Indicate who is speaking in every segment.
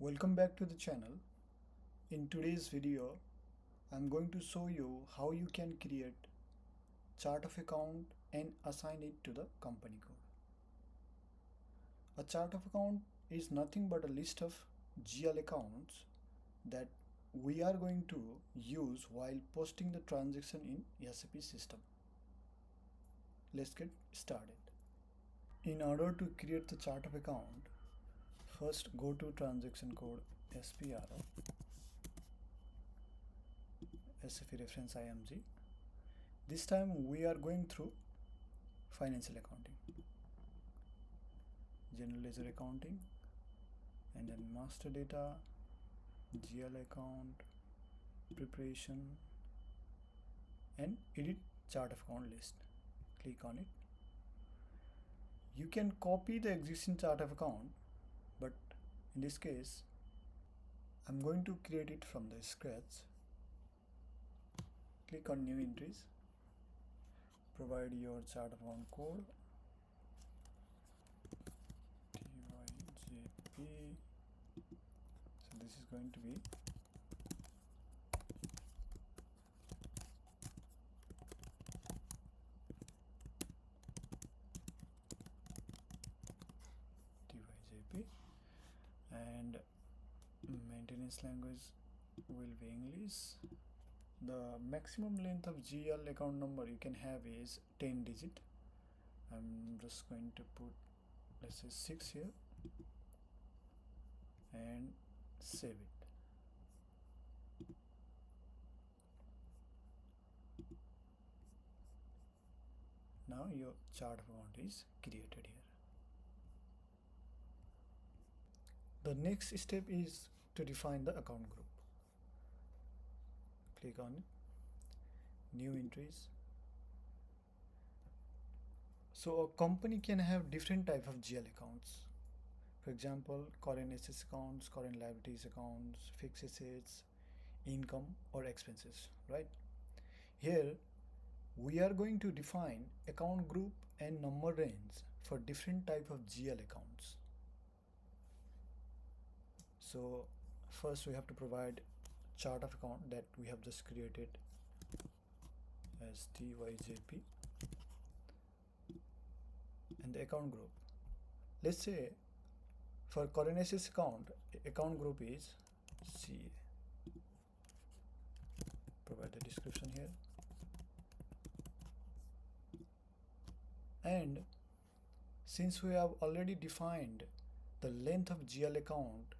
Speaker 1: Welcome back to the channel. In today's video, I'm going to show you how you can create chart of account and assign it to the company code. A chart of account is nothing but a list of GL accounts that we are going to use while posting the transaction in SAP system. Let's get started. In order to create the chart of account, first go to transaction code SPRO SAP reference IMG. This time we are going through financial accounting, general ledger accounting, and then master data, GL account, preparation, and edit chart of account list. Click on it. You can copy the existing chart of account, but in this case I'm going to create it from the scratch. Click on new entries, provide your chart of account code TYJP. So this is going to be TYJP, and maintenance language will be English. The maximum length of GL account number you can have is 10 digit. I'm just going to put, let's say, 6 here and save it. Now your chart of account is created here. The next step is to define the account group. Click on it, new entries. So a company can have different type of GL accounts. For example, current assets accounts, current liabilities accounts, fixed assets, income or expenses, right? Here we are going to define account group and number range for different type of GL accounts. So first we have to provide chart of account that we have just created as TYJP, and the account group. Let's say for current assets account group is CA. Provide the description here. And since we have already defined the length of GL account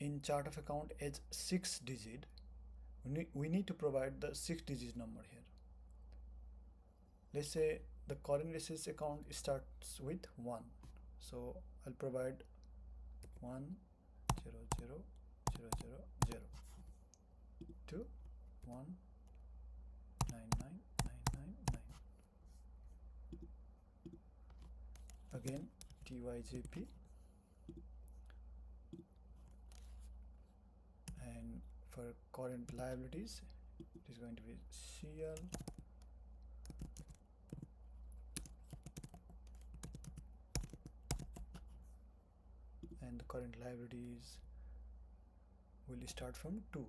Speaker 1: in chart of account as 6 digit, we need to provide the 6 digit number here. Let's say the current assets account starts with 1, so I'll provide 1 0 0 0 0 0 to 1 9 9 9 9 9. Again TYJP, and for current liabilities it is going to be CL, and the current liabilities will start from 2.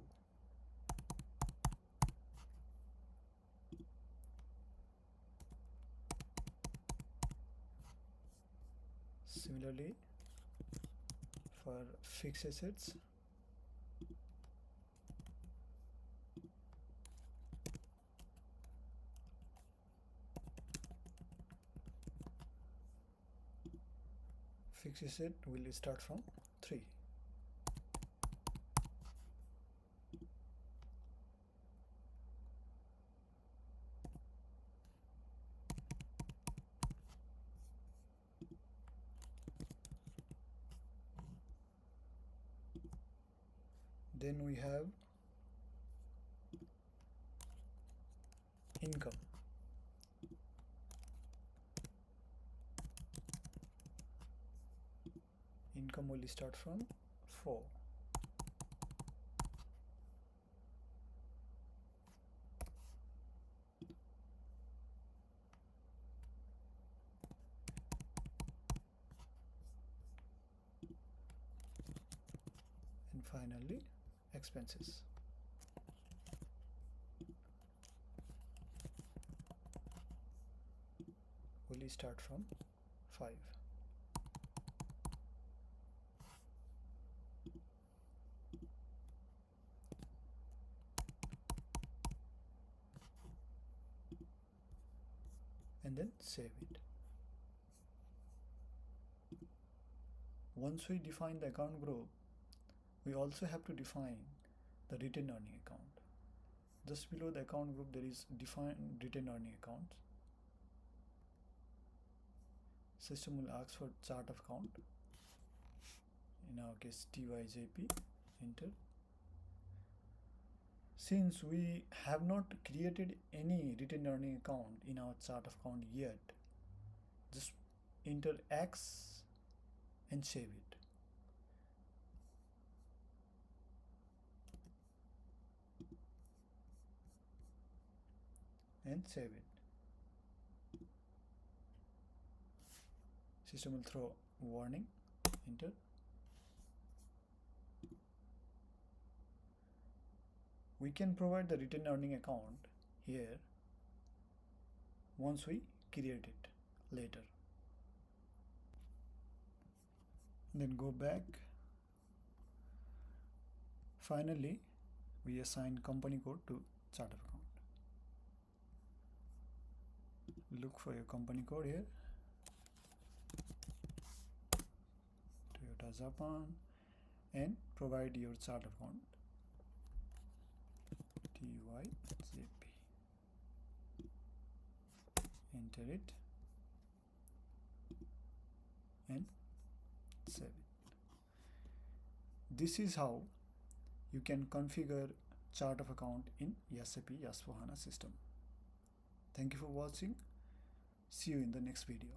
Speaker 1: Similarly for fixed assets, fixed asset will start from 3. Then we have income. Income will start from 4. Finally, expenses. We'll start from 5. And then save it. Once we define the account group, we also have to define the retained earning account. Just below the account group, there is define retained earning account. System will ask for chart of account. In our case, TYJP, enter. Since we have not created any retained earning account in our chart of account yet, just enter X and save it. And save it. System will throw warning, enter. We can provide the retained earning account here once we create it later. Then go back. Finally, we assign company code to chart of account. Look for your company code here. Toyota Japan, and provide your chart of account. TYJP. Enter it and save it. This is how you can configure chart of account in SAP S/4HANA system. Thank you for watching. See you in the next video.